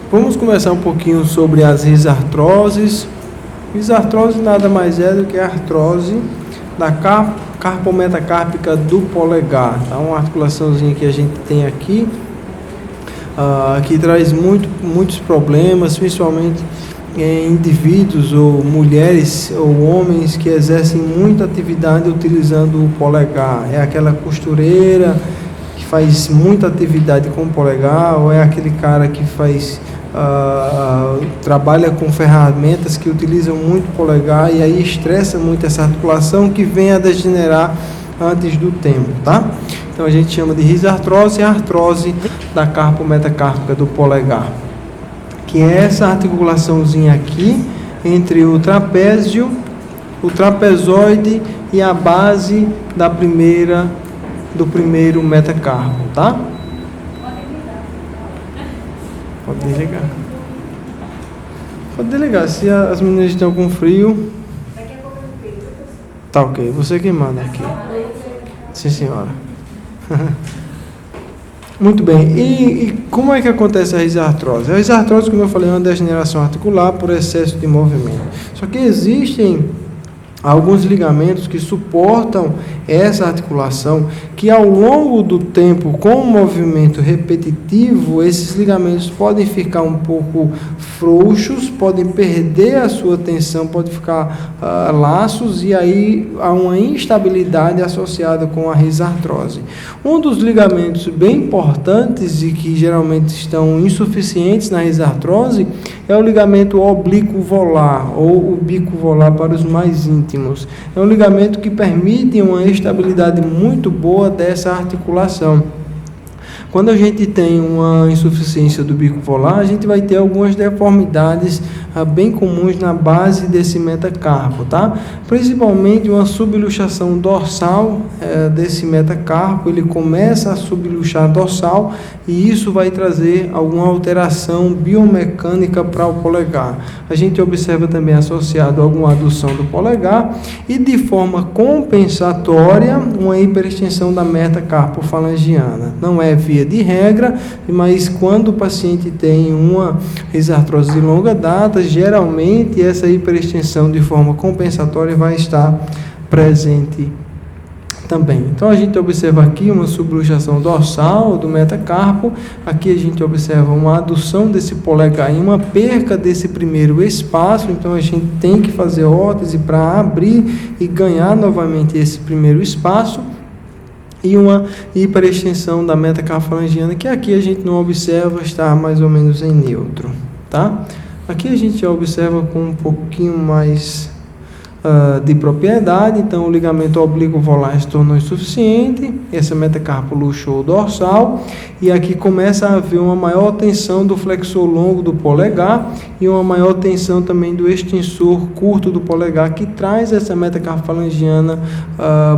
Vamos conversar um pouquinho sobre as risartroses. Risartrose nada mais é do que a artrose da carpometacárpica do polegar. Tá? Uma articulaçãozinha que a gente tem aqui, que traz muitos problemas, principalmente em indivíduos ou mulheres ou homens que exercem muita atividade utilizando o polegar. É aquela costureira que faz muita atividade com o polegar, ou é aquele cara que trabalha com ferramentas que utilizam muito o polegar e aí estressa muito essa articulação que vem a degenerar antes do tempo, tá? Então a gente chama de risartrose, a artrose da carpometacárpica do polegar, que é essa articulaçãozinha aqui entre o trapézio, o trapezoide e a base do primeiro metacarpo, tá? Pode desligar. Pode desligar, se as meninas estão com frio. Tá ok, você que manda aqui. Sim, senhora. Muito bem, e como é que acontece a risartrose? A risartrose, como eu falei, é uma degeneração articular por excesso de movimento. Só que existem alguns ligamentos que suportam essa articulação, que ao longo do tempo, com o movimento repetitivo, esses ligamentos podem ficar um pouco frouxos, podem perder a sua tensão, podem ficar laços, e aí há uma instabilidade associada com a risartrose. Um dos ligamentos bem importantes e que geralmente estão insuficientes na risartrose é o ligamento oblíquo volar, ou o bico volar para os mais íntimos. É um ligamento que permite uma estabilidade muito boa dessa articulação. Quando a gente tem uma insuficiência do bico volar, a gente vai ter algumas deformidades bem comuns na base desse metacarpo, tá? Principalmente uma subluxação dorsal desse metacarpo, ele começa a subluxar dorsal e isso vai trazer alguma alteração biomecânica para o polegar. A gente observa também associado a alguma adução do polegar e de forma compensatória uma hiperextensão da metacarpofalangiana. Não é via de regra, mas quando o paciente tem uma risartrose de longa data, geralmente essa hiperextensão de forma compensatória vai estar presente também. Então a gente observa aqui uma subluxação dorsal do metacarpo, aqui a gente observa uma adução desse polegar e uma perca desse primeiro espaço, então a gente tem que fazer órtese para abrir e ganhar novamente esse primeiro espaço. E uma hiperextensão da metacarpofalangiana, que aqui a gente não observa, está mais ou menos em neutro, tá? Aqui a gente já observa com um pouquinho mais de propriedade, então o ligamento oblíquo volar se tornou insuficiente, essa metacarpo luxou dorsal, e aqui começa a haver uma maior tensão do flexor longo do polegar e uma maior tensão também do extensor curto do polegar, que traz essa metacarpofalangiana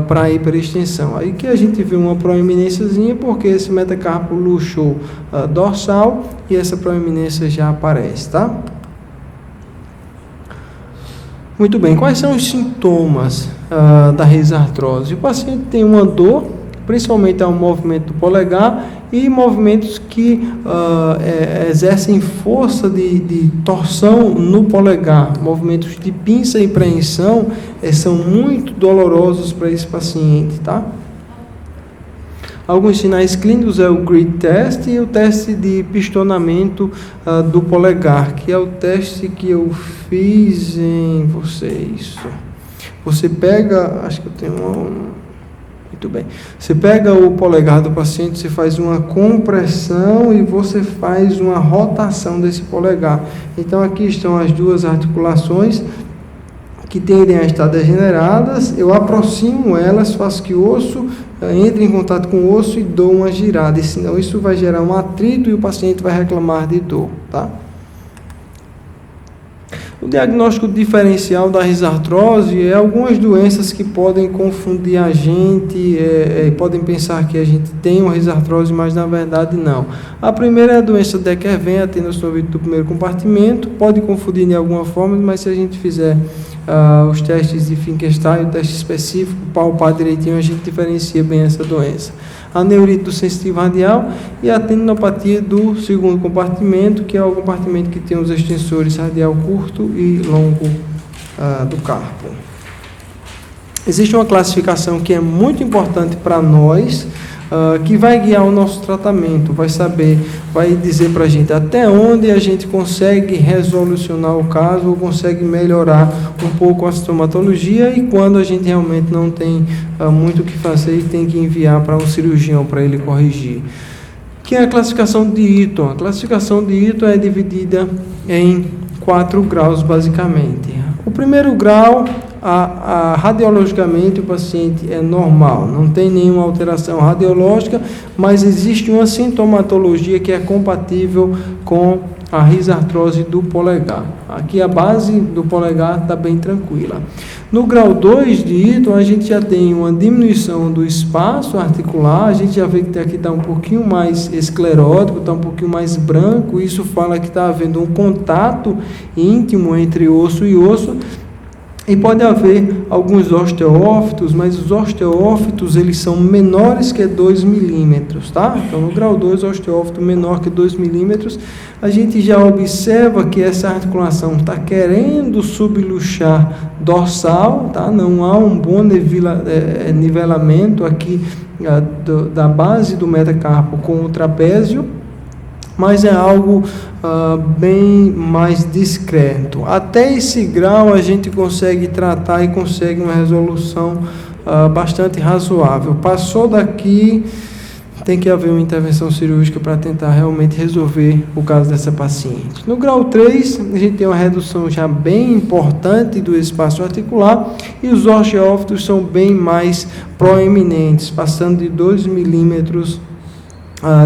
para a hiperextensão. Aí que a gente vê uma proeminênciazinha, porque esse metacarpo luxou dorsal e essa proeminência já aparece, tá? Muito bem, quais são os sintomas da risartrose? O paciente tem uma dor, principalmente ao movimento do polegar e movimentos que exercem força de torção no polegar. Movimentos de pinça e preensão são muito dolorosos para esse paciente, tá? Alguns sinais clínicos é o grid test e o teste de pistonamento do polegar, que é o teste que eu fiz em vocês. Você pega, acho que eu tenho muito bem. Você pega o polegar do paciente, você faz uma compressão e você faz uma rotação desse polegar. Então aqui estão as duas articulações que tendem a estar degeneradas, eu aproximo elas, faço que o osso entre em contato com o osso e dou uma girada, e senão isso vai gerar um atrito e o paciente vai reclamar de dor, tá? O diagnóstico diferencial da risartrose é algumas doenças que podem confundir a gente, podem pensar que a gente tem uma risartrose, mas na verdade não. A primeira é a doença Decker-Venn, a tendinocite do primeiro compartimento, pode confundir de alguma forma, mas se a gente fizer os testes de Finkelstein, o teste específico, palpar direitinho, a gente diferencia bem essa doença. a neurite do sensitivo radial e a tendinopatia do segundo compartimento, que é o compartimento que tem os extensores radial curto e longo do carpo. Existe uma classificação que é muito importante para nós, que vai guiar o nosso tratamento, vai dizer para a gente até onde a gente consegue resolucionar o caso ou consegue melhorar um pouco a sintomatologia e quando a gente realmente não tem muito o que fazer e tem que enviar para um cirurgião para ele corrigir. Que é a classificação de Eaton. A classificação de Eaton é dividida em 4 graus, basicamente. O primeiro grau, radiologicamente, o paciente é normal, não tem nenhuma alteração radiológica, mas existe uma sintomatologia que é compatível com a risartrose do polegar. Aqui a base do polegar está bem tranquila. No grau 2 de Eaton, a gente já tem uma diminuição do espaço articular, a gente já vê que aqui está um pouquinho mais esclerótico, está um pouquinho mais branco, isso fala que está havendo um contato íntimo entre osso e osso, e pode haver alguns osteófitos, mas os osteófitos eles são menores que 2 milímetros, tá? Então, no grau 2, osteófito menor que 2 milímetros, a gente já observa que essa articulação está querendo subluxar dorsal, tá? Não há um bom nivelamento aqui da base do metacarpo com o trapézio, mas é algo bem mais discreto. Até esse grau a gente consegue tratar e consegue uma resolução bastante razoável. Passou daqui, tem que haver uma intervenção cirúrgica para tentar realmente resolver o caso dessa paciente. No grau 3, a gente tem uma redução já bem importante do espaço articular e os osteófitos são bem mais proeminentes, passando de 2 milímetros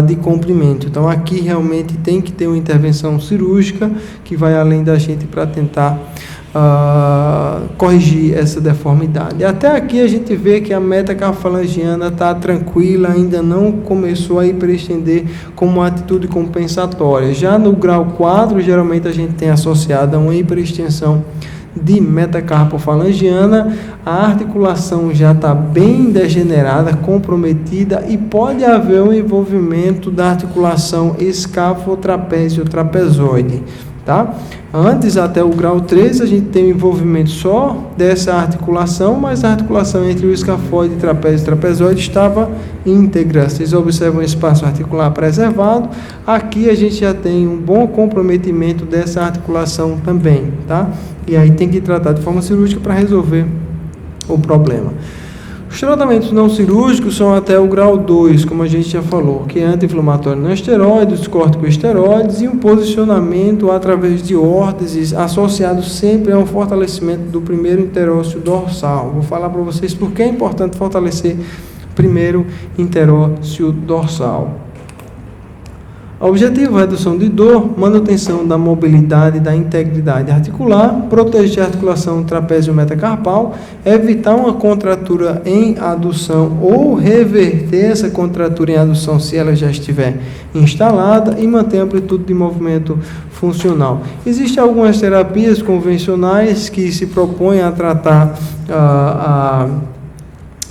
de comprimento. Então aqui realmente tem que ter uma intervenção cirúrgica que vai além da gente para tentar corrigir essa deformidade. Até aqui a gente vê que a metacarpofalangiana está tranquila, ainda não começou a hiperestender como uma atitude compensatória. Já no grau 4, geralmente a gente tem associado a uma hiperextensão de metacarpofalangiana, a articulação já está bem degenerada, comprometida e pode haver um envolvimento da articulação escafotrapézio-trapezoide, tá? Antes, até o grau 3, a gente tem um envolvimento só dessa articulação, mas a articulação entre o escafoide, trapézio e trapezoide estava íntegra. Vocês observam o espaço articular preservado. Aqui a gente já tem um bom comprometimento dessa articulação também, tá? E aí tem que tratar de forma cirúrgica para resolver o problema. Os tratamentos não cirúrgicos são até o grau 2, como a gente já falou, que é anti-inflamatório não esteroides, corticosteroides e um posicionamento através de órteses associado sempre a um fortalecimento do primeiro interósseo dorsal. Vou falar para vocês por que é importante fortalecer primeiro interósseo dorsal. Objetivo: redução de dor, manutenção da mobilidade e da integridade articular, proteger a articulação trapézio-metacarpal, evitar uma contratura em adução ou reverter essa contratura em adução se ela já estiver instalada e manter a amplitude de movimento funcional. Existem algumas terapias convencionais que se propõem a tratar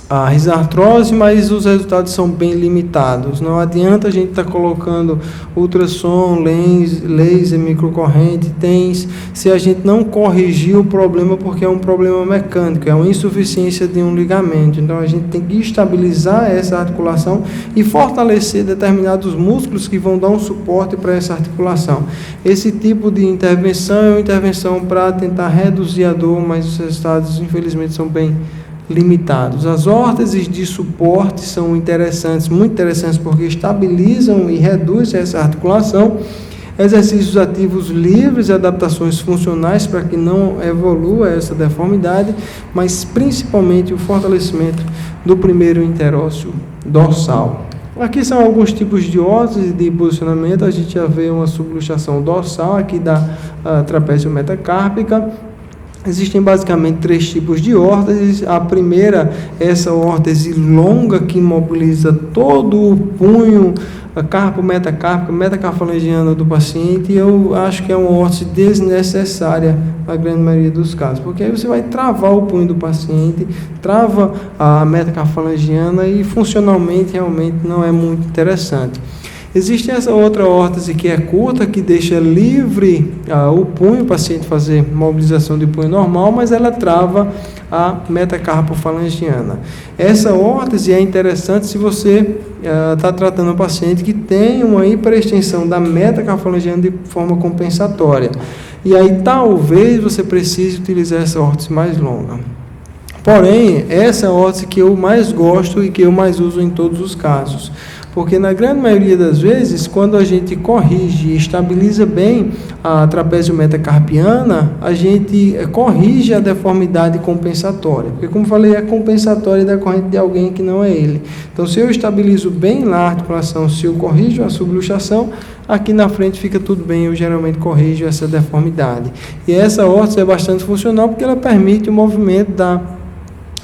a risartrose, mas os resultados são bem limitados. Não adianta a gente estar colocando ultrassom, laser, microcorrente, TENS, se a gente não corrigir o problema, porque é um problema mecânico, é uma insuficiência de um ligamento. Então a gente tem que estabilizar essa articulação e fortalecer determinados músculos que vão dar um suporte para essa articulação. Esse tipo de intervenção é uma intervenção para tentar reduzir a dor, mas os resultados, infelizmente, são bem limitados. As órteses de suporte são interessantes, muito interessantes, porque estabilizam e reduzem essa articulação. Exercícios ativos livres e adaptações funcionais para que não evolua essa deformidade, mas principalmente o fortalecimento do primeiro interósseo dorsal. Aqui são alguns tipos de órteses de posicionamento. A gente já vê uma subluxação dorsal aqui da trapézio metacárpica. Existem basicamente 3 tipos de órteses. A primeira é essa órtese longa que mobiliza todo o punho carpo metacárpica, metacarfalangiana do paciente, eu acho que é uma órtese desnecessária na grande maioria dos casos, porque aí você vai travar o punho do paciente, trava a metacarfalangiana e funcionalmente realmente não é muito interessante. Existe essa outra órtese que é curta, que deixa livre o punho, o paciente fazer mobilização de punho normal, mas ela trava a metacarpofalangiana. Essa órtese é interessante se você está tratando um paciente que tem uma hiperextensão da metacarpofalangiana de forma compensatória. E aí talvez você precise utilizar essa órtese mais longa. Porém, essa é a órtese que eu mais gosto e que eu mais uso em todos os casos. Porque na grande maioria das vezes, quando a gente corrige e estabiliza bem a trapézio metacarpiana, a gente corrige a deformidade compensatória. Porque, como falei, é compensatória decorrente de alguém que não é ele. Então, se eu estabilizo bem lá a articulação, se eu corrijo a subluxação, aqui na frente fica tudo bem, eu geralmente corrijo essa deformidade. E essa órtese é bastante funcional porque ela permite o movimento da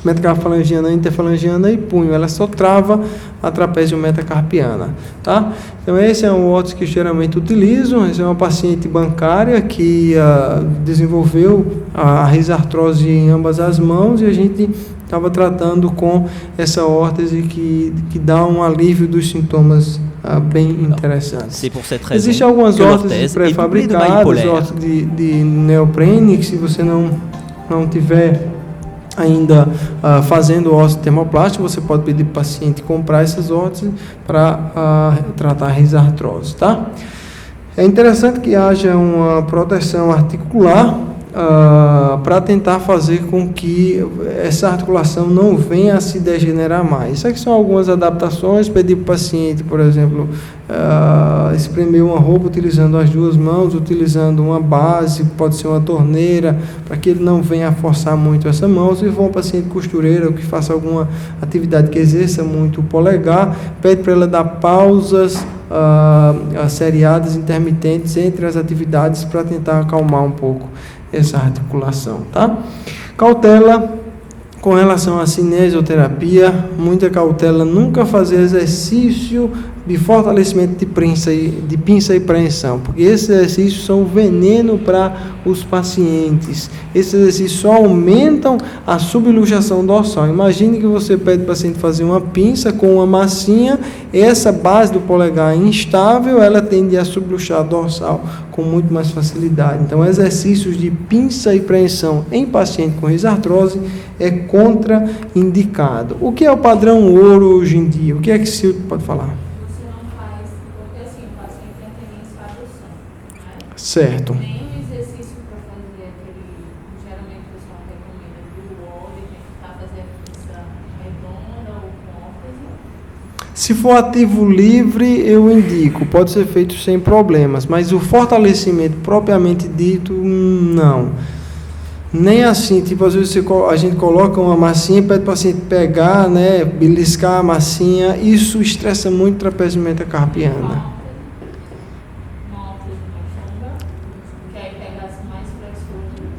metacarfalangiana, interfalangiana e punho. Ela só trava a trapézio metacarpiana, tá? Então, esse é um órtese que eu geralmente utilizo. Esse é uma paciente bancária que desenvolveu a risartrose em ambas as mãos e a gente estava tratando com essa órtese que dá um alívio dos sintomas bem interessantes. Existem algumas órteses pré-fabricadas, órtese de neoprene, que se você não tiver ainda fazendo órtese termoplástica, você pode pedir para o paciente comprar essas órteses para tratar a risartrose, tá? É interessante que haja uma proteção articular para tentar fazer com que essa articulação não venha a se degenerar mais. Isso aqui são algumas adaptações. Pedir para o paciente, por exemplo, espremer uma roupa utilizando as duas mãos, utilizando uma base, pode ser uma torneira, para que ele não venha a forçar muito essa mão. Se for um paciente costureira ou que faça alguma atividade que exerça muito o polegar, pede para ela dar pausas seriadas, intermitentes entre as atividades para tentar acalmar um pouco essa articulação, tá? Cautela com relação à cinesioterapia, muita cautela, nunca fazer exercício de fortalecimento de pinça e preensão, porque esses exercícios são veneno para os pacientes. Esses exercícios só aumentam a subluxação dorsal. Imagine que você pede para o paciente fazer uma pinça com uma massinha, essa base do polegar instável, ela tende a subluxar a dorsal com muito mais facilidade. Então, exercícios de pinça e preensão em paciente com risartrose é contraindicado. O que é o padrão ouro hoje em dia? O que é que Silvio pode falar? Certo. Nenhum exercício para fazer aquele, geralmente o pessoal recomenda do wall, de tentar fazer a pinça redonda ou com órtese. Se for ativo livre, eu indico, pode ser feito sem problemas, mas o fortalecimento propriamente dito, não. Nem assim, tipo, às vezes a gente coloca uma massinha, pede para o paciente pegar, né, beliscar a massinha, isso estressa muito o trapézio metacarpiana.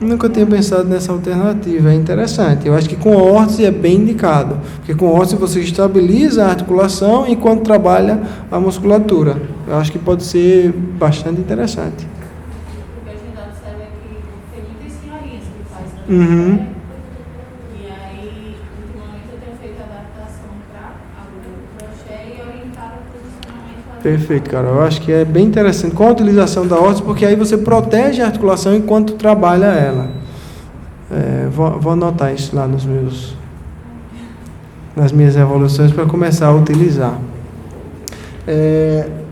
Nunca tinha pensado nessa alternativa, é interessante. Eu acho que com órtese é bem indicado, porque com órtese você estabiliza a articulação enquanto trabalha a musculatura. Eu acho que pode ser bastante interessante. O que a gente observa é que tem muitas senhorinhas que fazem, e aí, ultimamente eu tenho feito adaptação para o crochê e orientar o posicionamento. Perfeito, cara. Eu acho que é bem interessante com a utilização da órtese, porque aí você protege a articulação enquanto trabalha ela. Vou anotar isso lá nas minhas evoluções para começar a utilizar.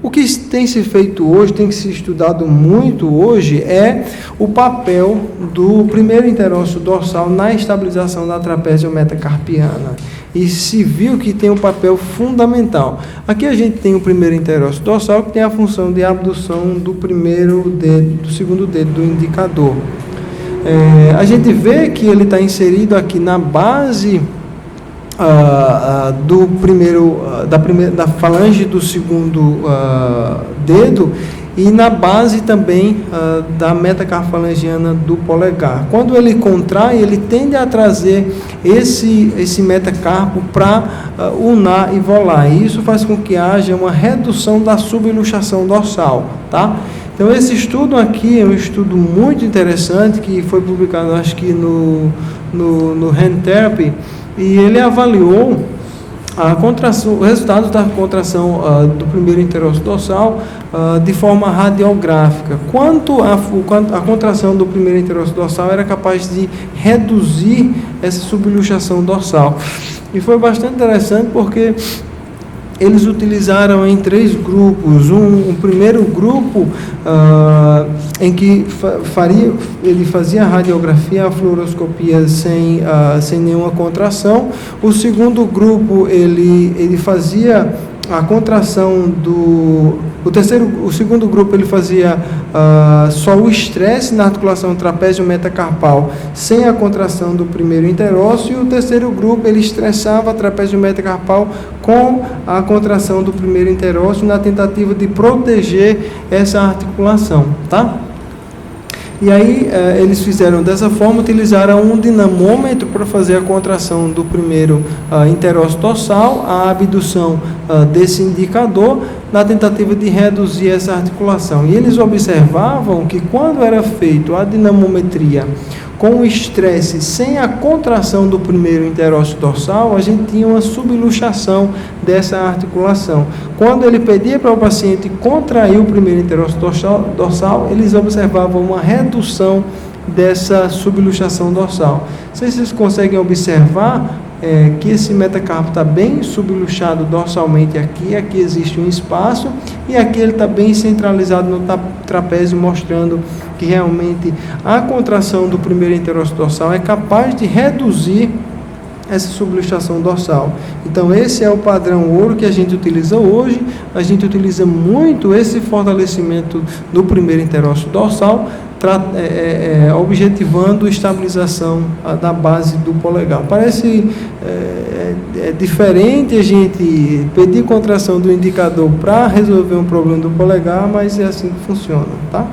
O que tem se feito hoje, tem se estudado muito hoje, é o papel do primeiro interósseo dorsal na estabilização da trapézio metacarpiana. E se viu que tem um papel fundamental. Aqui a gente tem o primeiro interósseo dorsal, que tem a função de abdução do primeiro dedo, do segundo dedo do indicador. A gente vê que ele está inserido aqui na base da falange do segundo dedo, e na base também da metacarfalangiana do polegar. Quando ele contrai, ele tende a trazer esse metacarpo para unar e volar. E isso faz com que haja uma redução da subluxação dorsal, tá? Então, esse estudo aqui é um estudo muito interessante, que foi publicado, acho que no Hand Therapy, e ele avaliou a contração, o resultado da contração do primeiro interósseo dorsal de forma radiográfica. Quanto a contração do primeiro interósseo dorsal era capaz de reduzir essa subluxação dorsal. E foi bastante interessante porque eles utilizaram em 3 grupos. Um primeiro grupo em que ele fazia a radiografia, a fluoroscopia sem nenhuma contração. O segundo grupo ele fazia a contração o segundo grupo ele fazia só o estresse na articulação trapézio metacarpal sem a contração do primeiro interósseo, e o terceiro grupo ele estressava a trapézio metacarpal com a contração do primeiro interósseo na tentativa de proteger essa articulação, tá? E aí eles fizeram dessa forma, utilizaram um dinamômetro para fazer a contração do primeiro interósseo dorsal, a abdução desse indicador, na tentativa de reduzir essa articulação. E eles observavam que quando era feito a dinamometria com o estresse sem a contração do primeiro interósseo dorsal, a gente tinha uma subluxação dessa articulação. Quando ele pedia para o paciente contrair o primeiro interósseo dorsal, eles observavam uma redução dessa subluxação dorsal. Não sei se vocês conseguem observar que esse metacarpo está bem subluxado dorsalmente aqui existe um espaço, e aqui ele está bem centralizado no trapézio, mostrando que realmente a contração do primeiro interósseo dorsal é capaz de reduzir essa subluxação dorsal. Então, esse é o padrão ouro que a gente utiliza hoje. A gente utiliza muito esse fortalecimento do primeiro interósseo dorsal, objetivando estabilização da base do polegar. Parece diferente a gente pedir contração do indicador para resolver um problema do polegar, mas é assim que funciona, tá?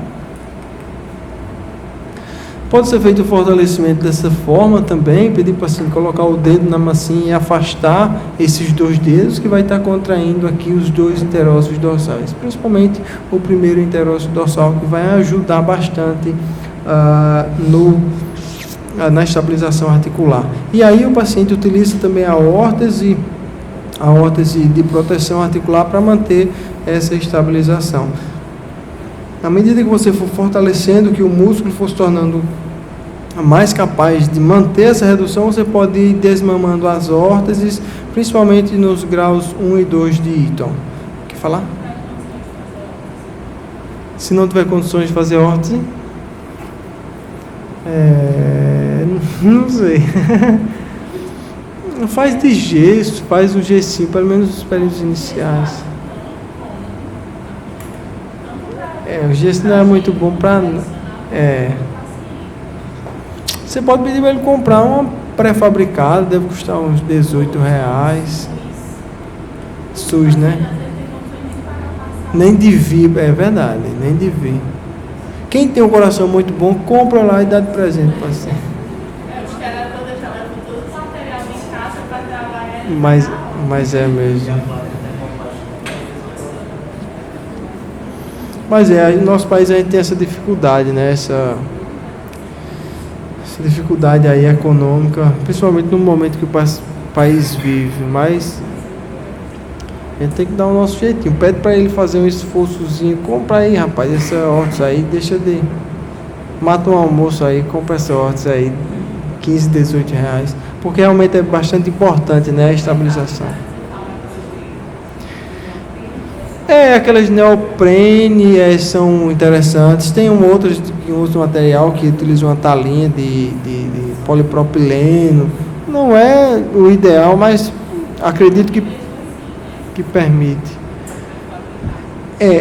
Pode ser feito o fortalecimento dessa forma também, pedir para o paciente colocar o dedo na massinha e afastar esses 2 dedos, que vai estar contraindo aqui os 2 interósseos dorsais, principalmente o primeiro interósseo dorsal, que vai ajudar bastante na estabilização articular. E aí o paciente utiliza também a órtese de proteção articular para manter essa estabilização. À medida que você for fortalecendo, que o músculo for se tornando mais capaz de manter essa redução, você pode ir desmamando as órteses, principalmente nos graus 1 e 2 de Eaton. Quer falar? Se não tiver condições de fazer órtese, não sei. Faz de gesso, faz o gessinho, pelo menos nos períodos iniciais. O gesso não é muito bom para... Você pode pedir para ele comprar uma pré-fabricada, deve custar uns R$18. SUS, né? Nem devia, é verdade, nem devia. Quem tem um coração muito bom, compra lá e dá de presente para você. Os caras estão deixando todo o material em casa para trabalhar. Mas é mesmo. Mas no nosso país a gente tem essa dificuldade, né? Essa dificuldade aí econômica, principalmente no momento que o país vive. Mas a gente tem que dar o nosso jeitinho. Pede para ele fazer um esforçozinho. Compra aí, rapaz, essa órtese aí, deixa de... Mata um almoço aí, compra essa órtese aí, R$15, R$18. Porque realmente é bastante importante, né? A estabilização. Aquelas neoprene são interessantes. Tem outros que usam material que utilizam uma talinha de polipropileno. Não é o ideal, mas acredito que permite.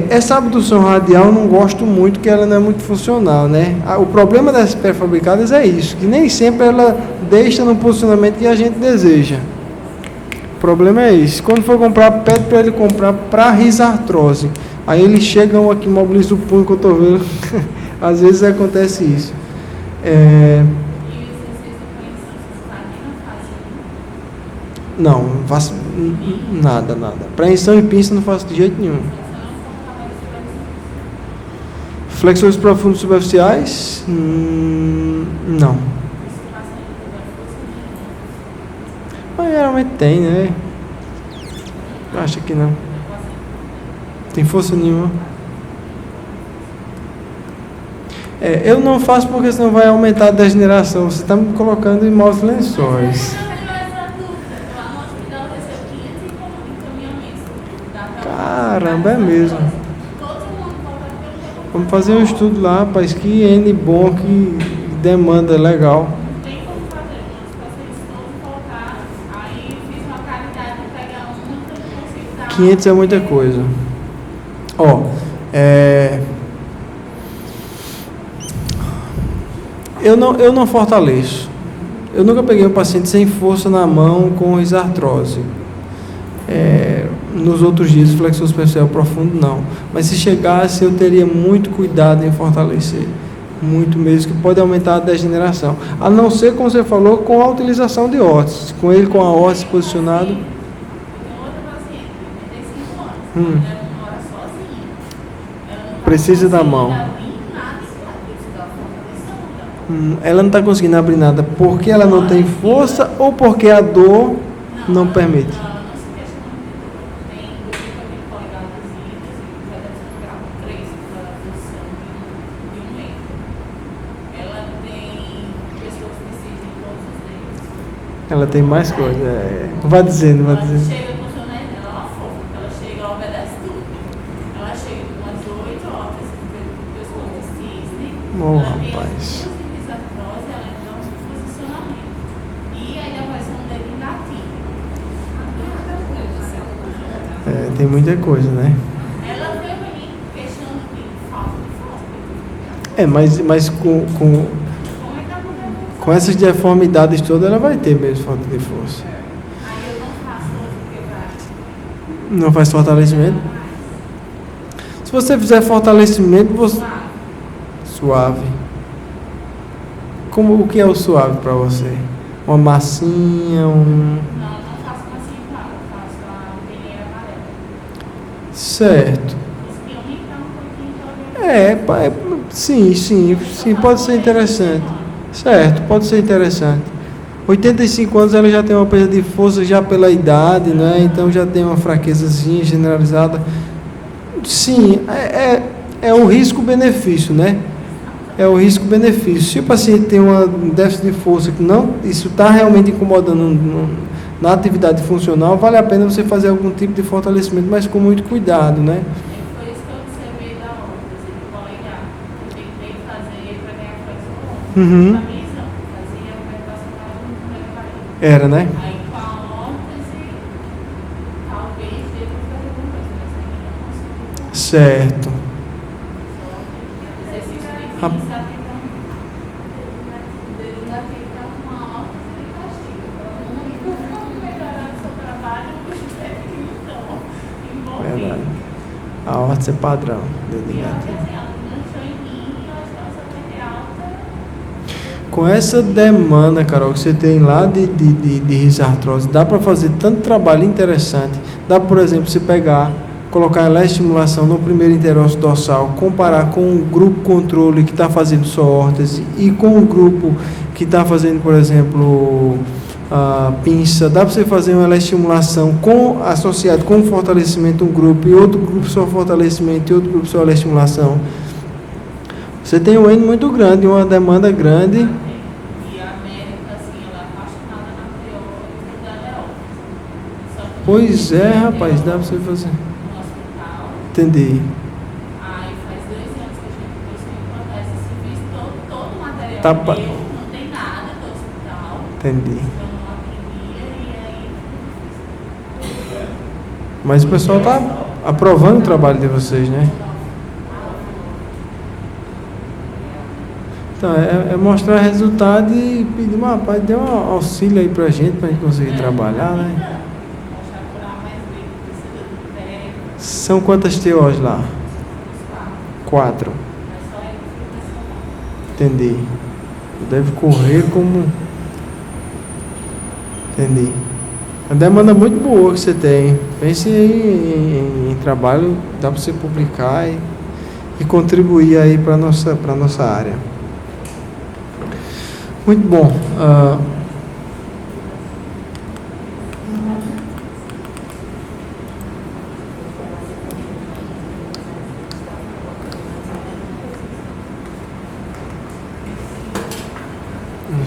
Essa abdução radial eu não gosto muito, que ela não é muito funcional, né? O problema das pré-fabricadas é isso, que nem sempre ela deixa no posicionamento que a gente deseja. O problema é isso. Quando for comprar, pede para ele comprar para risartrose. Aí eles chegam aqui, mobilizam o punho, o cotovelo. Às vezes acontece isso. Não, não faço nada. Preensão e pinça não faço de jeito nenhum. Flexões profundos superficiais? Não. Mas geralmente tem, né? Eu acho que não. Tem força nenhuma. Eu não faço porque senão vai aumentar a degeneração. Você está me colocando em maus lençóis. Caramba, é mesmo. Vamos fazer um estudo lá, rapaz, que N bom, que demanda legal. 500 é muita coisa. Eu não fortaleço. Eu nunca peguei um paciente sem força na mão com risartrose. Nos outros dias, flexor superficial profundo, não. Mas se chegasse, eu teria muito cuidado em fortalecer. Muito mesmo, que pode aumentar a degeneração. A não ser, como você falou, com a utilização de órtese. Com ele, com a órtese posicionado. Precisa da mão. Ela não está conseguindo abrir nada porque ela não tem força ou porque a dor não permite? Ela tem mais coisa. Vai dizendo. Chega funcionando, ela fofa, ela chega, ela obedece tudo. Ela chega com umas 8 horas, pessoas de cisne. Rapaz. Ela entra no posicionamento. E ainda vai ser um dedo negativo. Tem muita coisa, né? Ela veio pra mim questionando que falta de força. Mas com essas deformidades todas, ela vai ter mesmo falta de força. Aí eu não faço porque vai. Não faz fortalecimento? Se você fizer fortalecimento, você... Suave. O que é o suave para você? Uma massinha, Não, eu não faço massinha clara, eu faço a peneira amarela. Certo. Consegui aumentar um pouquinho, Sim, pode ser interessante. Certo, pode ser interessante. 85 anos ela já tem uma perda de força já pela idade, né? Então já tem uma fraquezazinha generalizada. Sim, é o risco-benefício, né? É o risco-benefício. Se o paciente tem um déficit de força que isso está realmente incomodando na atividade funcional, vale a pena você fazer algum tipo de fortalecimento, mas com muito cuidado, né? Foi isso que eu observei da órtese, do polegar. Eu tentei fazer para ganhar flexão. Uhum. Fazia a alimentação muito legal. Era, né? Aí com a órtese, talvez dê para fazer alguma coisa, mas ainda não consigo. Certo. Exercício de pinça, tentando uma órtese e castigo. Para não melhorar o seu trabalho, então, Verdade. A órtese é padrão. Dedo negativo. Com essa demanda, Carol, que você tem lá de risartrose, dá para fazer tanto trabalho interessante. Dá, por exemplo, você pegar, colocar eletroestimulação no primeiro interósseo dorsal, comparar com o grupo controle que está fazendo só órtese e com o grupo que está fazendo, por exemplo, a pinça. Dá para você fazer uma eletroestimulação associado com fortalecimento um grupo e outro grupo só fortalecimento e outro grupo só eletroestimulação. Você tem um N muito grande, uma demanda grande. E a América, assim, ela é apaixonada na teoria da órtese. Pois é, rapaz, dá pra você fazer. No hospital. Entendi. Aí faz 2 anos que a gente começou a implantar esse serviço, todo o material Tá meu, não tem nada do hospital. Entendi. Eu não atendia e aí. Mas o pessoal tá aprovando o trabalho de vocês, né? Então, é mostrar resultado e pedir, rapaz, dê um auxílio aí pra gente conseguir trabalhar, né? São quantas TOs lá? 4. Mas só ele fica. Entendi. Deve correr como... Entendi. A demanda muito boa que você tem. Pense aí em trabalho, dá para você publicar e contribuir aí para nossa área. Muito bom.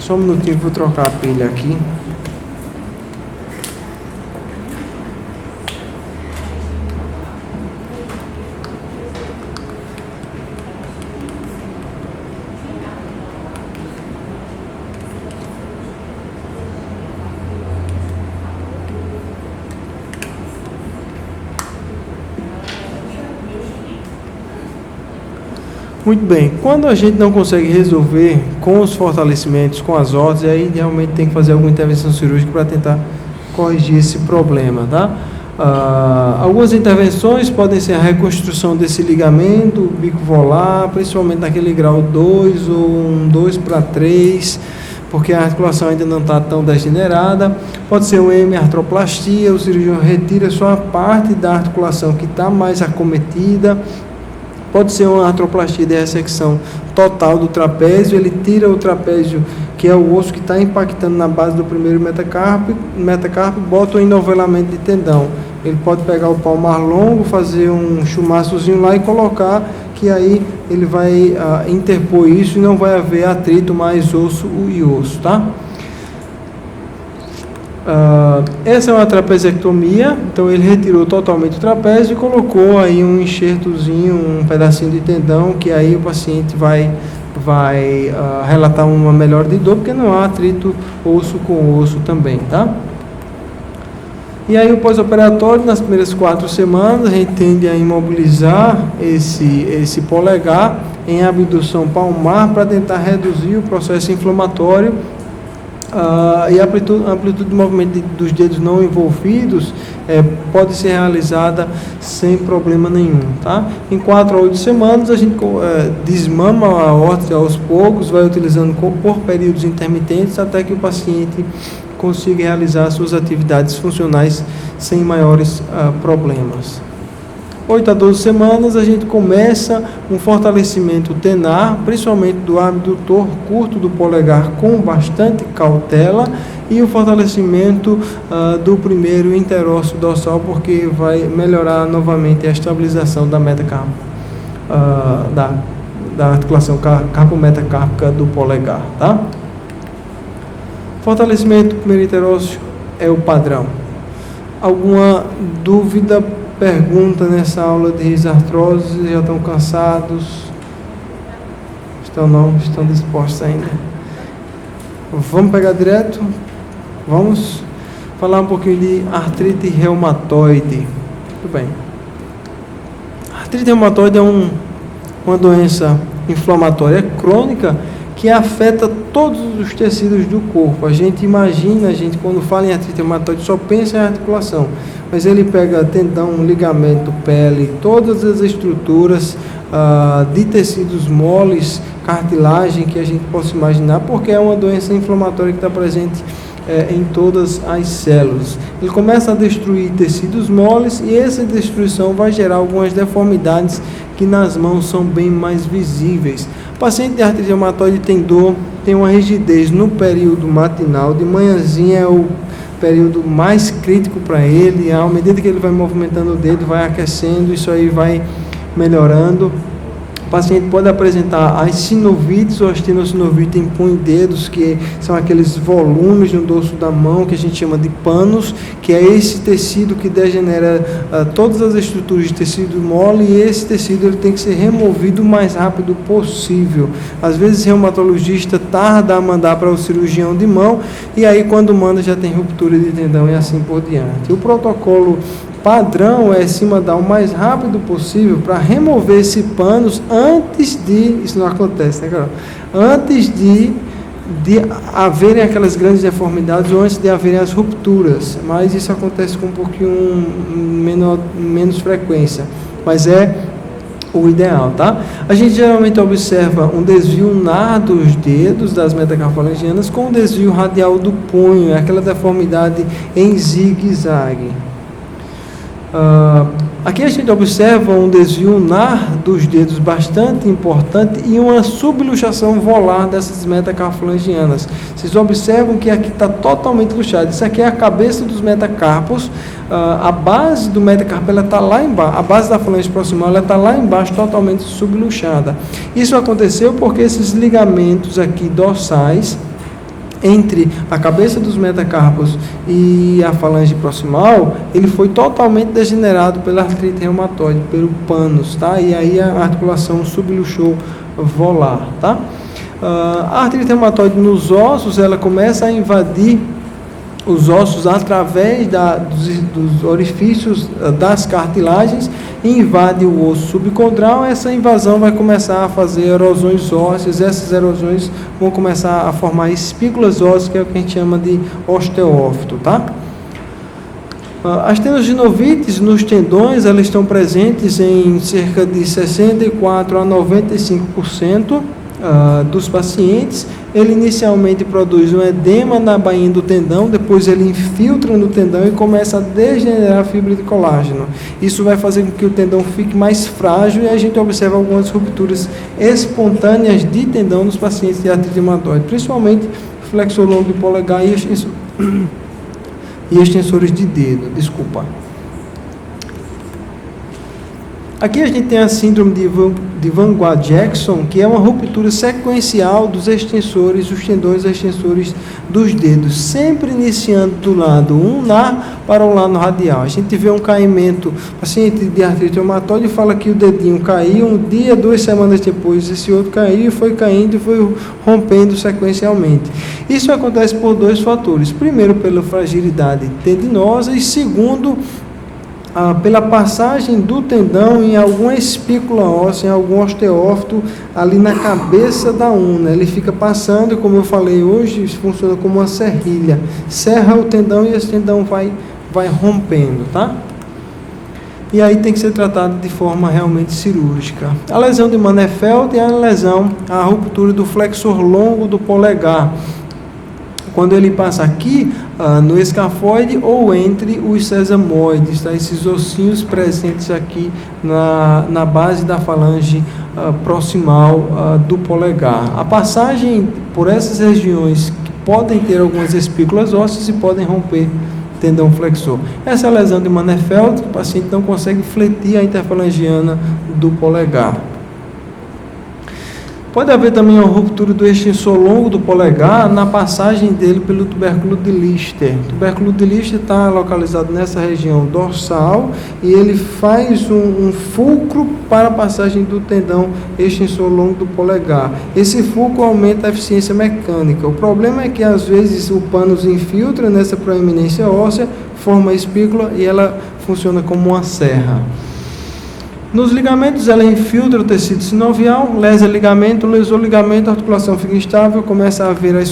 Só um minutinho, vou trocar a pilha aqui. Muito bem, quando a gente não consegue resolver com os fortalecimentos, com as órteses, aí realmente tem que fazer alguma intervenção cirúrgica para tentar corrigir esse problema, tá? Algumas intervenções podem ser a reconstrução desse ligamento bico-volar, principalmente naquele grau 2 ou um 2/3, porque a articulação ainda não está tão degenerada. Pode ser uma hemiartroplastia, o cirurgião retira só a parte da articulação que está mais acometida. Pode ser uma artroplastia de ressecção total do trapézio, ele tira o trapézio, que é o osso que está impactando na base do primeiro metacarpo, bota um enovelamento de tendão. Ele pode pegar o palmar longo, fazer um chumaçozinho lá e colocar, que aí ele vai interpor isso e não vai haver atrito mais osso e osso, tá? Essa é uma trapezectomia, então ele retirou totalmente o trapézio e colocou aí um enxertozinho, um pedacinho de tendão, que aí o paciente vai relatar uma melhora de dor, porque não há atrito osso com osso também, tá? E aí o pós-operatório, nas primeiras 4 semanas, a gente tende a imobilizar esse polegar em abdução palmar para tentar reduzir o processo inflamatório. E a amplitude de movimento dos dedos não envolvidos pode ser realizada sem problema nenhum, tá? Em 4 a 8 semanas a gente desmama a órtese aos poucos, vai utilizando por períodos intermitentes até que o paciente consiga realizar suas atividades funcionais sem maiores problemas. 8 a 12 semanas a gente começa um fortalecimento tenar, principalmente do abdutor curto do polegar com bastante cautela, e o fortalecimento do primeiro interósseo dorsal, porque vai melhorar novamente a estabilização da metacarpo, da articulação carpo-metacárpica do polegar, tá? Fortalecimento do primeiro interósseo é o padrão. Alguma dúvida? Pergunta nessa aula de risartrose? Já estão cansados? Estão dispostos ainda? Vamos pegar direto? Vamos falar um pouquinho de artrite reumatoide. Tudo bem. Artrite reumatoide é uma doença inflamatória crônica que afeta todos os tecidos do corpo. A gente imagina, quando fala em artrite reumatoide, só pensa em articulação, mas ele pega tendão, ligamento, pele, todas as estruturas de tecidos moles, cartilagem que a gente possa imaginar, porque é uma doença inflamatória que está presente em todas as células. Ele começa a destruir tecidos moles e essa destruição vai gerar algumas deformidades que nas mãos são bem mais visíveis. O paciente de artrite reumatoide tem dor, tem uma rigidez no período matinal, de manhãzinha é o período mais crítico para ele, à medida que ele vai movimentando o dedo, vai aquecendo, isso aí vai melhorando. O paciente pode apresentar as sinovites ou astenossinovite em punho e dedos, que são aqueles volumes no dorso da mão, que a gente chama de panos, que é esse tecido que degenera todas as estruturas de tecido mole, e esse tecido ele tem que ser removido o mais rápido possível. Às vezes o reumatologista tarda a mandar para o cirurgião de mão, e aí quando manda já tem ruptura de tendão e assim por diante. O protocolo padrão é se mandar o mais rápido possível para remover esse panos antes de, isso não acontece, né, Carol? Antes de haverem aquelas grandes deformidades ou antes de haverem as rupturas, mas isso acontece com um pouquinho menos frequência, mas é o ideal, tá? A gente geralmente observa um desvio ulnar dos dedos das metacarfalangianas com um desvio radial do punho, é aquela deformidade em zigue-zague. Aqui a gente observa um desvio ulnar dos dedos bastante importante e uma subluxação volar dessas metacarfalangianas. Vocês observam que aqui está totalmente luxado. Isso aqui é a cabeça dos metacarpos. A base do metacarpo está lá embaixo. A base da falange proximal está lá embaixo, totalmente subluxada. Isso aconteceu porque esses ligamentos aqui dorsais entre a cabeça dos metacarpos e a falange proximal, ele foi totalmente degenerado pela artrite reumatoide, pelo pannus, tá? E aí a articulação subluxou volar, tá? A artrite reumatoide nos ossos, ela começa a invadir os ossos através dos orifícios das cartilagens e invade o osso subcondral. Essa invasão vai começar a fazer erosões ósseas, essas erosões vão começar a formar espículas ósseas, que é o que a gente chama de osteófito, tá? As tendinogenovites nos tendões, elas estão presentes em cerca de 64 a 95% dos pacientes. Ele inicialmente produz um edema na bainha do tendão, depois ele infiltra no tendão e começa a degenerar a fibra de colágeno. Isso vai fazer com que o tendão fique mais frágil e a gente observa algumas rupturas espontâneas de tendão nos pacientes de artrite reumatoide, principalmente flexor longo de polegar e extensores de dedo. Aqui a gente tem a síndrome de Van Guard-Jackson, que é uma ruptura sequencial dos extensores, os tendões extensores dos dedos, sempre iniciando do lado ulnar para o lado radial. A gente vê um caimento, paciente de artrite reumatoide fala que o dedinho caiu, um dia, 2 semanas depois, esse outro caiu e foi caindo e foi rompendo sequencialmente. Isso acontece por 2 fatores. Primeiro, pela fragilidade tendinosa e segundo, pela passagem do tendão em alguma espícula óssea, em algum osteófito ali na cabeça da una. Ele fica passando, como eu falei hoje, isso funciona como uma serrilha. Serra o tendão e esse tendão vai rompendo, tá? E aí tem que ser tratado de forma realmente cirúrgica. A lesão de Manefeld é a ruptura do flexor longo do polegar. Quando ele passa aqui no escafoide ou entre os sesamoides, tá? Esses ossinhos presentes aqui na base da falange proximal do polegar. A passagem por essas regiões que podem ter algumas espículas ósseas e podem romper tendão flexor. Essa é a lesão de Manefeld, que o paciente não consegue fletir a interfalangiana do polegar. Pode haver também uma ruptura do extensor longo do polegar na passagem dele pelo tubérculo de Lister. O tubérculo de Lister está localizado nessa região dorsal e ele faz um fulcro para a passagem do tendão extensor longo do polegar. Esse fulcro aumenta a eficiência mecânica. O problema é que às vezes o pannus infiltra nessa proeminência óssea, forma a espícula e ela funciona como uma serra. Nos ligamentos, ela infiltra o tecido sinovial, lesa ligamento, lesou ligamento, a articulação fica instável, começa a haver as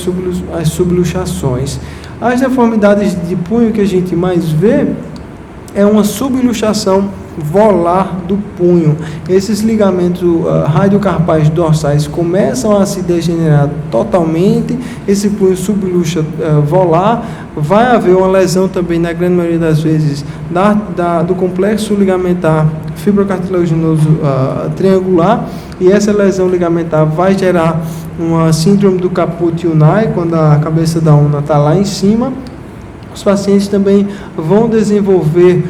subluxações. As deformidades de punho que a gente mais vê é uma subluxação volar do punho. Esses ligamentos radiocarpais dorsais começam a se degenerar totalmente, esse punho subluxa volar, vai haver uma lesão também, na grande maioria das vezes, do complexo ligamentar fibrocartilaginoso triangular, e essa lesão ligamentar vai gerar uma síndrome do caput ulnae, quando a cabeça da una está lá em cima. Os pacientes também vão desenvolver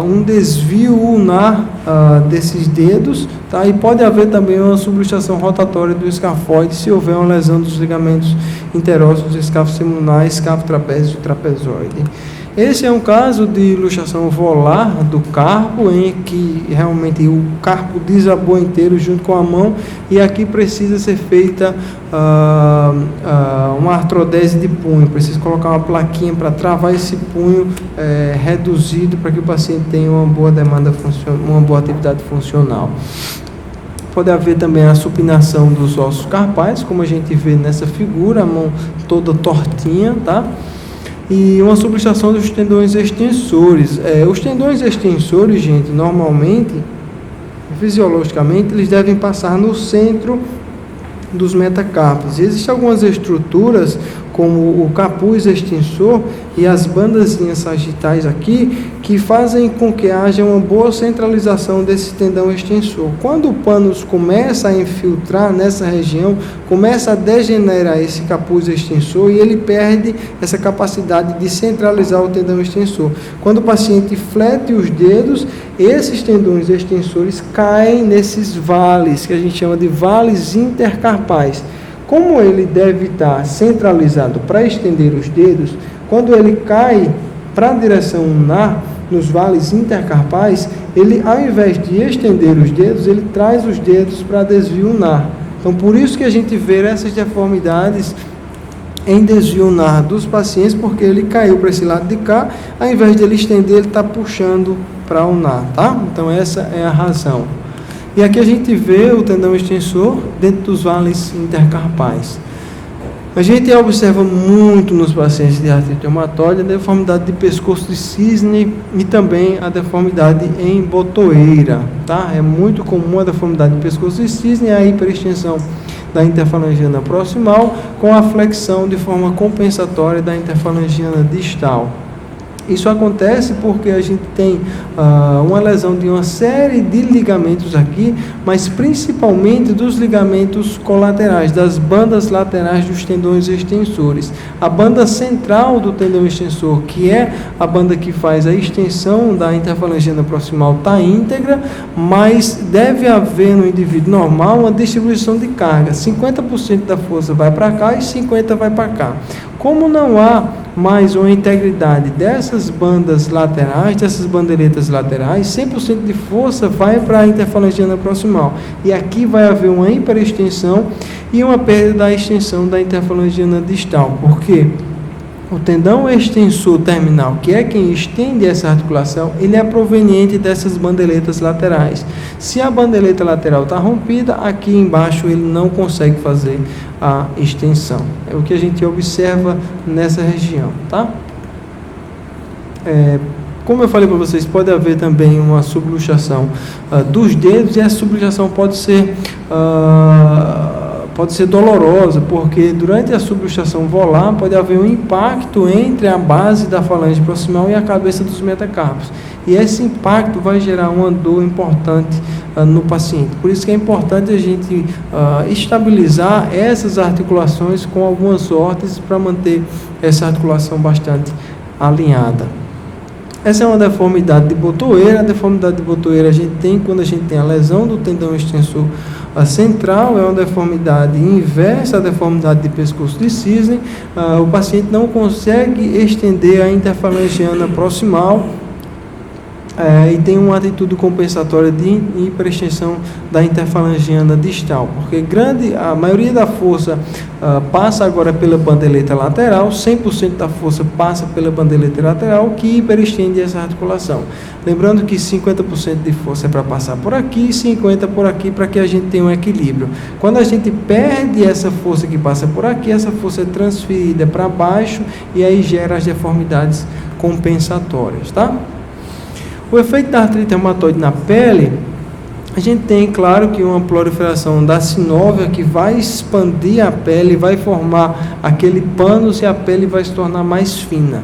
um desvio ulnar desses dedos, tá? E pode haver também uma subluxação rotatória do escafoide se houver uma lesão dos ligamentos interósseos, escáfo seminal, escáfo trapézio e trapezoide. Esse é um caso de luxação volar do carpo, em que realmente o carpo desabou inteiro junto com a mão, e aqui precisa ser feita uma artrodese de punho, precisa colocar uma plaquinha para travar esse punho reduzido, para que o paciente tenha uma boa demanda uma boa atividade funcional. Pode haver também a supinação dos ossos carpais, como a gente vê nessa figura, a mão toda tortinha, tá? E uma subluxação dos tendões extensores. Os tendões extensores, gente, normalmente fisiologicamente, eles devem passar no centro dos metacarpos. Existem algumas estruturas, como o capuz extensor e as bandazinhas sagitais aqui, que fazem com que haja uma boa centralização desse tendão extensor. Quando o pânus começa a infiltrar nessa região, começa a degenerar esse capuz extensor e ele perde essa capacidade de centralizar o tendão extensor. Quando o paciente flete os dedos, esses tendões extensores caem nesses vales, que a gente chama de vales intercarpais. Como ele deve estar centralizado para estender os dedos, quando ele cai para a direção ulnar, nos vales intercarpais, ele, ao invés de estender os dedos, ele traz os dedos para desvio ulnar. Então, por isso que a gente vê essas deformidades em desvio ulnar dos pacientes, porque ele caiu para esse lado de cá, ao invés de ele estender, ele está puxando para ulnar, tá? Então, essa é a razão. E aqui a gente vê o tendão extensor dentro dos vales intercarpais. A gente observa muito nos pacientes de artrite reumatoide a deformidade de pescoço de cisne e também a deformidade em botoeira, tá? É muito comum a deformidade de pescoço de cisne e a hiperextensão da interfalangiana proximal com a flexão de forma compensatória da interfalangiana distal. Isso acontece porque a gente tem uma lesão de uma série de ligamentos aqui, mas principalmente dos ligamentos colaterais, das bandas laterais dos tendões extensores. A banda central do tendão extensor, que é a banda que faz a extensão da interfalangiana proximal, está íntegra, mas deve haver no indivíduo normal uma distribuição de carga. 50% da força vai para cá e 50% vai para cá. Como não há mais uma integridade dessas bandas laterais, dessas bandeiretas laterais, 100% de força vai para a interfalangiana proximal. E aqui vai haver uma hiperextensão e uma perda da extensão da interfalangiana distal. Por quê? O tendão extensor terminal, que é quem estende essa articulação, ele é proveniente dessas bandeiretas laterais. Se a bandeireta lateral está rompida, aqui embaixo ele não consegue fazer a extensão. É o que a gente observa nessa região, tá? Como eu falei para vocês, pode haver também uma subluxação dos dedos, e essa subluxação pode ser dolorosa, porque durante a subluxação volar pode haver um impacto entre a base da falange proximal e a cabeça dos metacarpos. E esse impacto vai gerar uma dor importante no paciente. Por isso que é importante a gente estabilizar essas articulações com algumas órteses para manter essa articulação bastante alinhada. Essa é uma deformidade de botoeira. A deformidade de botoeira a gente tem quando a gente tem a lesão do tendão extensor central, é uma deformidade inversa à deformidade de pescoço de cisne. O paciente não consegue estender a interfalangiana proximal e tem uma atitude compensatória de hiperextensão da interfalangiana distal, porque a maioria da força passa agora pela bandeireta lateral, 100% da força passa pela bandeireta lateral, que hiperestende essa articulação. Lembrando que 50% de força é para passar por aqui e 50% por aqui, para que a gente tenha um equilíbrio. Quando a gente perde essa força que passa por aqui, essa força é transferida para baixo e aí gera as deformidades compensatórias, tá? O efeito da artrite reumatoide na pele, a gente tem, claro, que uma proliferação da sinóvia que vai expandir a pele, vai formar aquele pânus e a pele vai se tornar mais fina.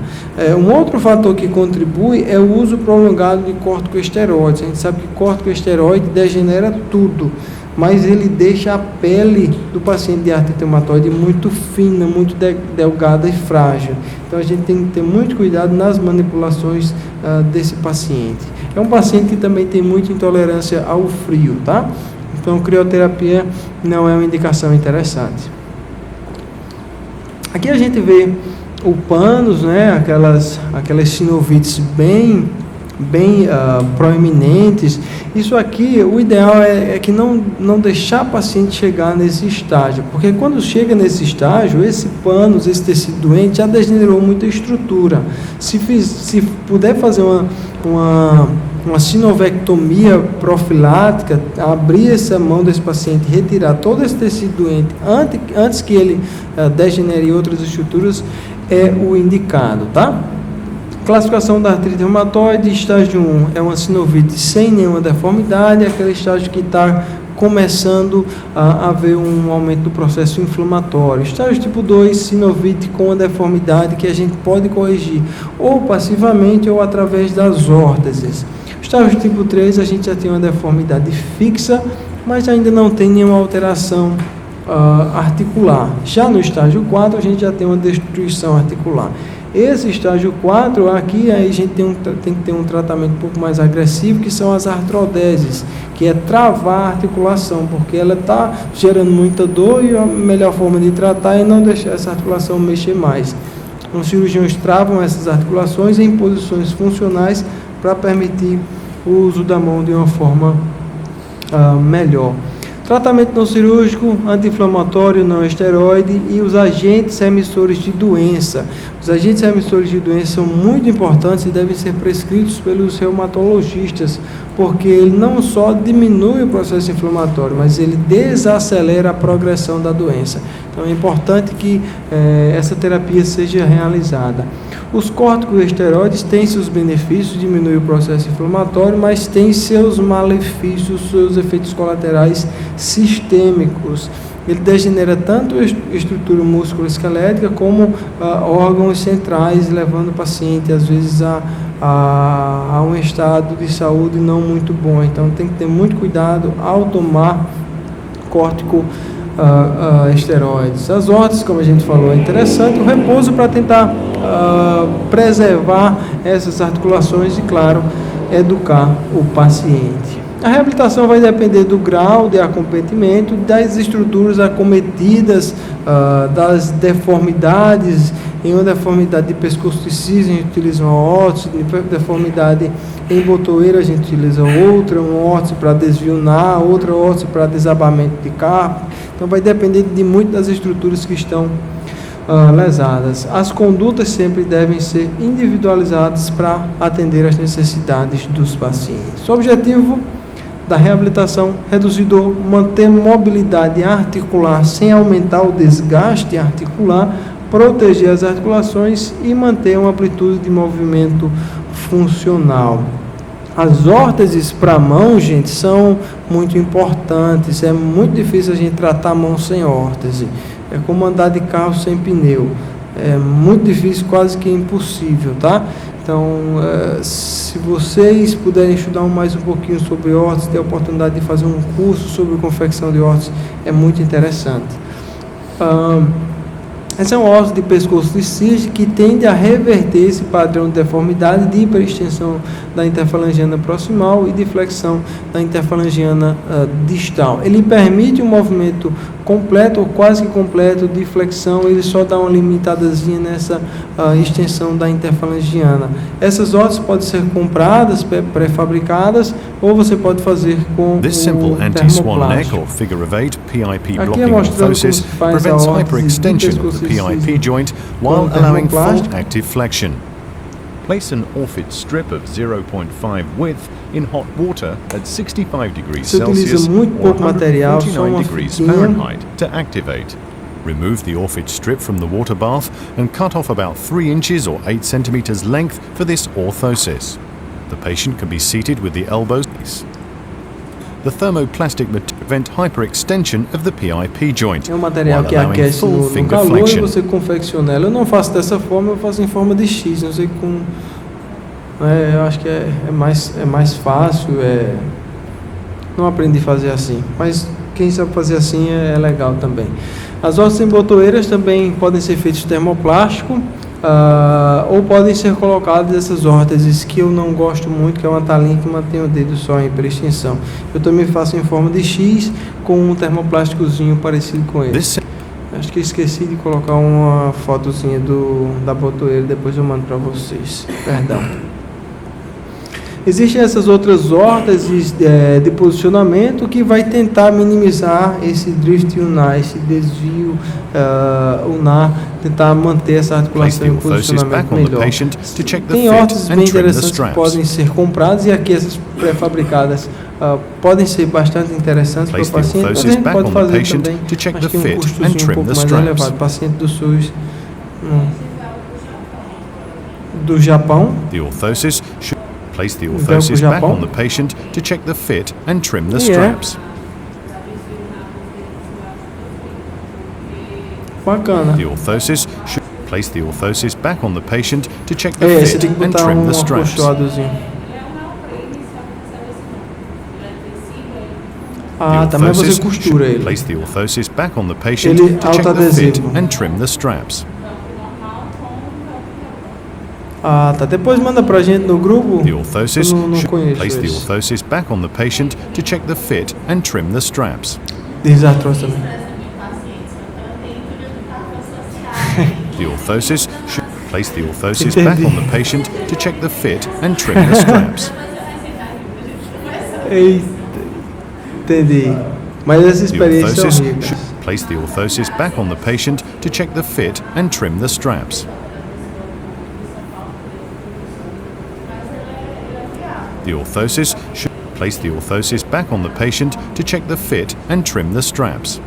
Um outro fator que contribui é o uso prolongado de corticosteroides. A gente sabe que corticosteroide degenera tudo, mas ele deixa a pele do paciente de artrite reumatoide muito fina, muito delgada e frágil. Então a gente tem que ter muito cuidado nas manipulações desse paciente. É um paciente que também tem muita intolerância ao frio, tá? Então crioterapia não é uma indicação interessante. Aqui a gente vê o pânus, né? Aquelas sinovites bem proeminentes. Isso aqui, o ideal é que não deixar o paciente chegar nesse estágio, porque quando chega nesse estágio, esse pânus, esse tecido doente já degenerou muita estrutura. Se puder fazer uma sinovectomia profilática, abrir essa mão desse paciente, retirar todo esse tecido doente antes que ele degenere outras estruturas, é o indicado, tá? Classificação da artrite reumatoide, estágio 1 é uma sinovite sem nenhuma deformidade, aquele estágio que está começando a haver um aumento do processo inflamatório. Estágio tipo 2, sinovite com uma deformidade que a gente pode corrigir ou passivamente ou através das órteses. Estágio tipo 3, a gente já tem uma deformidade fixa, mas ainda não tem nenhuma alteração articular. Já no estágio 4, a gente já tem uma destruição articular. Esse estágio 4, aqui aí a gente tem que ter um tratamento um pouco mais agressivo, que são as artrodeses, que é travar a articulação, porque ela está gerando muita dor e a melhor forma de tratar é não deixar essa articulação mexer mais. Os cirurgiões travam essas articulações em posições funcionais para permitir o uso da mão de uma forma melhor. Tratamento não cirúrgico, anti-inflamatório, não esteroide e os agentes remissores de doença. Os agentes remissores de doença são muito importantes e devem ser prescritos pelos reumatologistas, porque ele não só diminui o processo inflamatório, mas ele desacelera a progressão da doença. Então é importante que essa terapia seja realizada. Os corticosteroides têm seus benefícios, diminui o processo inflamatório, mas tem seus malefícios, seus efeitos colaterais sistêmicos. Ele degenera tanto a estrutura musculoesquelética como órgãos centrais, levando o paciente, às vezes, a um estado de saúde não muito bom. Então, tem que ter muito cuidado ao tomar corticosteroides. As órteses, como a gente falou, é interessante. O repouso para tentar preservar essas articulações e, claro, educar o paciente. A reabilitação vai depender do grau de acometimento, das estruturas acometidas, das deformidades. Em uma deformidade de pescoço de cisne, a gente utiliza uma órtese, deformidade em botoeira, a gente utiliza outra, uma órtese para desvio na, outra órtese para desabamento de carpo. Então, vai depender de muito das estruturas que estão lesadas. As condutas sempre devem ser individualizadas para atender às necessidades dos pacientes. O objetivo da reabilitação: reduzir dor, manter mobilidade articular sem aumentar o desgaste articular, proteger as articulações e manter uma amplitude de movimento funcional. As órteses para a mão, gente, são muito importantes. É muito difícil a gente tratar a mão sem órtese. É como andar de carro sem pneu. É muito difícil, quase que impossível, tá? Então, se vocês puderem estudar mais um pouquinho sobre órtese, ter a oportunidade de fazer um curso sobre confecção de órtese, é muito interessante. Essa é uma órtese de pescoço de cisne que tende a reverter esse padrão de deformidade de hiperextensão da interfalangiana proximal e de flexão da interfalangiana distal. Ele permite um movimento completo ou quase que completo de flexão, ele só dá uma limitadazinha nessa extensão da interfalangiana. Essas órteses podem ser compradas, pré-fabricadas, ou você pode fazer com This o simple anti-swan neck termoplástico. or figure of 8 PIP Aqui blocking mostrando como orthosis se faz a prevents órtese de hyperextension of pescoço the de cisne PIP joint com while allowing full termoplástico. active flexion. Place an Orfid strip of 0.5 width in hot water at 65 degrees Se utiliza Celsius muito or pouco material, só 149 uma degrees fitinha. Fahrenheit to activate. Remove the Orfid strip from the water bath and cut off about 3 inches or 8 centimeters length for this orthosis. The patient can be seated with the elbows. The thermoplastic material prevent hyperextension of the PIP joint É um material while que allowing aquece full no finger calor e flexion. você confecciona ela. Eu não faço dessa forma, eu faço em forma de X. Não sei como. Eu acho que é mais fácil. Não aprendi a fazer assim. Mas quem sabe fazer assim é legal também. As órteses em botoeiras também podem ser feitas de termoplástico. Ou podem ser colocadas essas órteses que eu não gosto muito, que é uma talinha que mantém o dedo só em hiperextensão. Eu também faço em forma de X com um termoplásticozinho parecido com ele. Acho que eu esqueci de colocar uma fotozinha da botoeira, depois eu mando para vocês. Perdão. Existem essas outras órteses de posicionamento que vai tentar minimizar esse drift ulnar, esse desvio ulnar, tentar manter essa articulação em posicionamento melhor. Tem órteses bem interessantes que podem ser compradas e aqui essas pré-fabricadas podem ser bastante interessantes para o paciente, mas a gente pode fazer também, mas tem um custozinho um pouco mais elevado. O paciente do SUS do Japão. The orthosis should place the orthosis back on the patient to check the fit and trim the straps. Bacana. The orthosis should place the orthosis back on the patient to check the Você fit tem que and botar trim the straps. acolchoadozinho. The Ah, também você orthosis costura should ele. place the orthosis back on the patient Ele to check the fit autoadesivo. and trim the straps. Ah, tá. Depois manda pra gente no grupo. The orthosis Eu não should conheço place the esse. orthosis back on the patient to check the fit and trim the straps. Desartrose também. The orthosis should place the orthosis back on the patient to check the fit and trim the straps. Eita. Entendi. Mas essa The experiência é orthosis horrível. should place the orthosis back on the patient to check the fit and trim the straps. The orthosis should place the orthosis back on the patient to check the fit and trim the straps.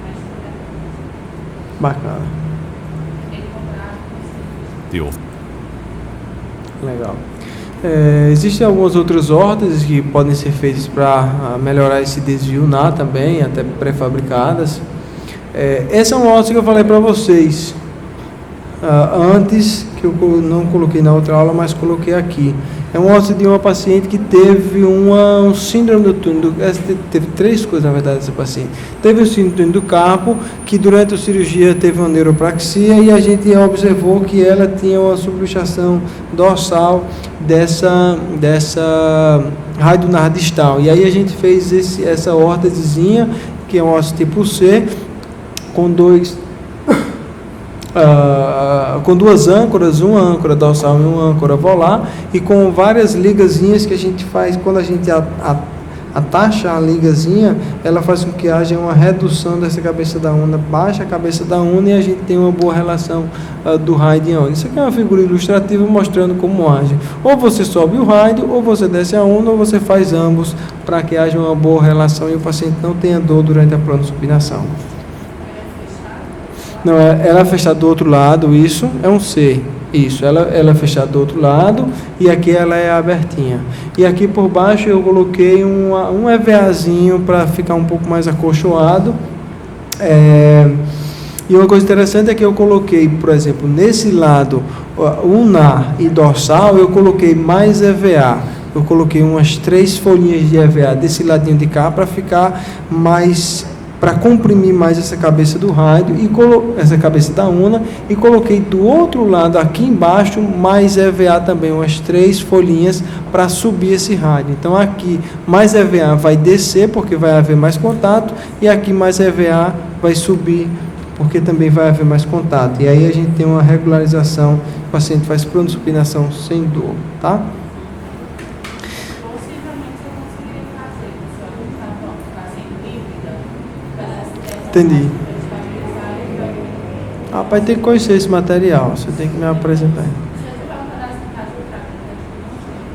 Bacana. The orth- Legal. Existem algumas outras órteses que podem ser feitas para melhorar esse desvio NA também, até pré-fabricadas. Essa é uma órtese que eu falei para vocês antes, que eu não coloquei na outra aula, mas coloquei aqui. É uma órtese de uma paciente que teve um síndrome do túnel, teve 3 coisas na verdade essa paciente. Teve o síndrome do túnel do carpo, que durante a cirurgia teve uma neuropraxia e a gente observou que ela tinha uma subluxação dorsal dessa radionar distal. E aí a gente fez essa órtesezinha, que é uma órtese tipo C, com com 2 âncoras, uma âncora dorsal e uma âncora volar, e com várias ligazinhas que a gente faz. Quando a gente atacha a ligazinha, ela faz com que haja uma redução dessa cabeça da onda, baixa a cabeça da onda e a gente tem uma boa relação do rádio e onda. Isso aqui é uma figura ilustrativa mostrando como age. Ou você sobe o rádio, ou você desce a onda, ou você faz ambos para que haja uma boa relação e o paciente não tenha dor durante a pronossupinação. Não, ela é fechada do outro lado, isso é um C. Isso, ela é fechada do outro lado e aqui ela é abertinha. E aqui por baixo eu coloquei um EVAzinho para ficar um pouco mais acolchoado. E uma coisa interessante é que eu coloquei, por exemplo, nesse lado, ulnar e dorsal, eu coloquei mais EVA. Eu coloquei umas 3 folhinhas de EVA desse ladinho de cá para ficar mais, para comprimir mais essa cabeça do rádio e essa cabeça da una, e coloquei do outro lado aqui embaixo mais EVA também, umas 3 folhinhas para subir esse rádio. Então aqui mais EVA vai descer porque vai haver mais contato, e aqui mais EVA vai subir porque também vai haver mais contato. E aí a gente tem uma regularização, o paciente faz pronossupinação sem dor, tá? Entendi. Rapaz, tem que conhecer esse material. Você tem que me apresentar.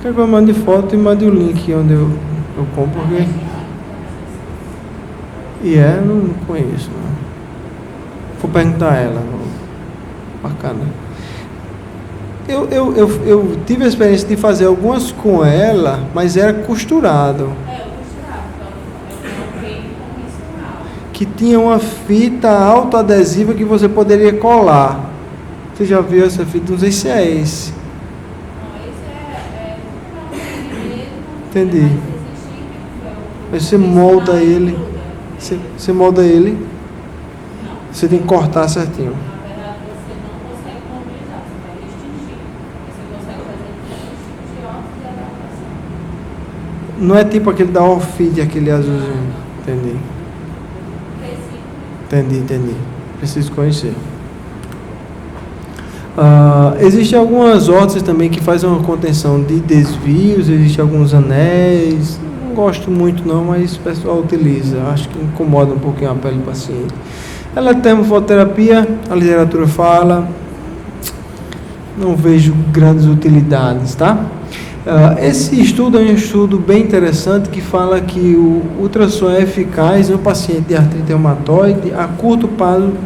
Quer que eu mande foto e mande o link onde eu compro? Porque... não conheço. Não. Vou perguntar a ela. Bacana. Eu tive a experiência de fazer algumas com ela, mas era costurado. Que tinha uma fita autoadesiva que você poderia colar. Você já viu essa fita? Não sei se é esse. Entendi. Aí você molda ele. Você molda ele. Você tem que cortar certinho. Não é tipo aquele da Orfid, aquele azulzinho. Entendi. Entendi. Preciso conhecer. Existem algumas órteses também que fazem uma contenção de desvios, existem alguns anéis. Não gosto muito não, mas o pessoal utiliza. Acho que incomoda um pouquinho a pele do paciente. Ela é termofototerapia, a literatura fala. Não vejo grandes utilidades, tá? Esse estudo é um estudo bem interessante que fala que o ultrassom é eficaz no paciente de artrite reumatoide a curto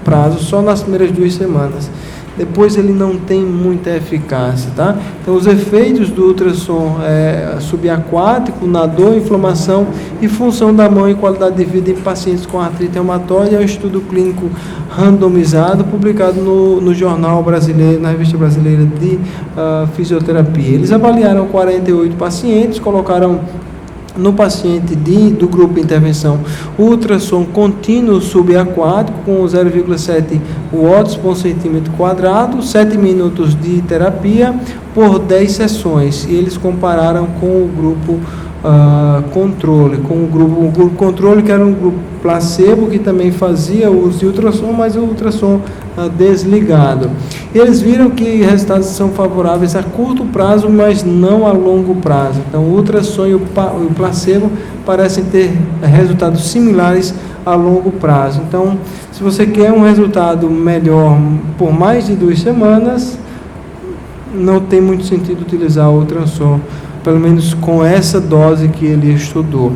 prazo, só nas primeiras 2 semanas. depois ele não tem muita eficácia, tá? Então, os efeitos do ultrassom subaquático na dor, inflamação e função da mão e qualidade de vida em pacientes com artrite reumatoide é um estudo clínico randomizado, publicado no jornal brasileiro, na revista brasileira de fisioterapia. Eles avaliaram 48 pacientes, colocaram no paciente do grupo de intervenção ultrassom contínuo subaquático com 0,7 watts por centímetro quadrado, 7 minutos de terapia por 10 sessões. E eles compararam com o grupo controle, com o grupo controle, que era um grupo placebo, que também fazia uso de ultrassom, mas o ultrassom desligado. E eles viram que resultados são favoráveis a curto prazo, mas não a longo prazo. Então, o ultrassom e o placebo parecem ter resultados similares a longo prazo. Então, se você quer um resultado melhor por mais de 2 semanas, não tem muito sentido utilizar o ultrassom, pelo menos com essa dose que ele estudou.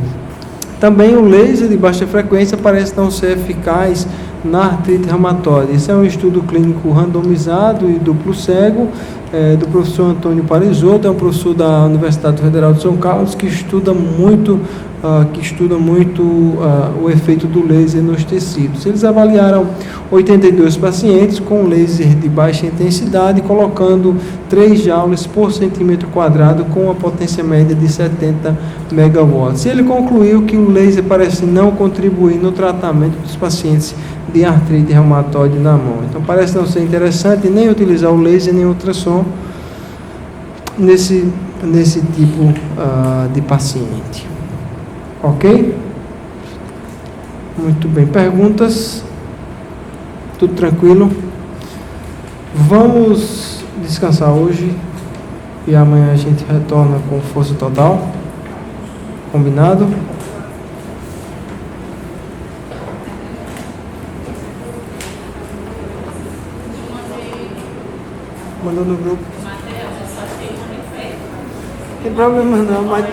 Também o laser de baixa frequência parece não ser eficaz na artrite reumatoide. Esse é um estudo clínico randomizado e duplo cego, do professor Antônio Parisotto, é um professor da Universidade Federal de São Carlos, que estuda muito o efeito do laser nos tecidos. Eles avaliaram 82 pacientes com laser de baixa intensidade, colocando 3 joules por centímetro quadrado com uma potência média de 70 megawatts. E ele concluiu que o laser parece não contribuir no tratamento dos pacientes de artrite reumatoide na mão. Então, parece não ser interessante nem utilizar o laser nem o ultrassom nesse tipo de paciente. Ok? Muito bem. Perguntas? Tudo tranquilo? Vamos descansar hoje e amanhã a gente retorna com força total. Combinado? Mandou no grupo. Não tem problema não, mas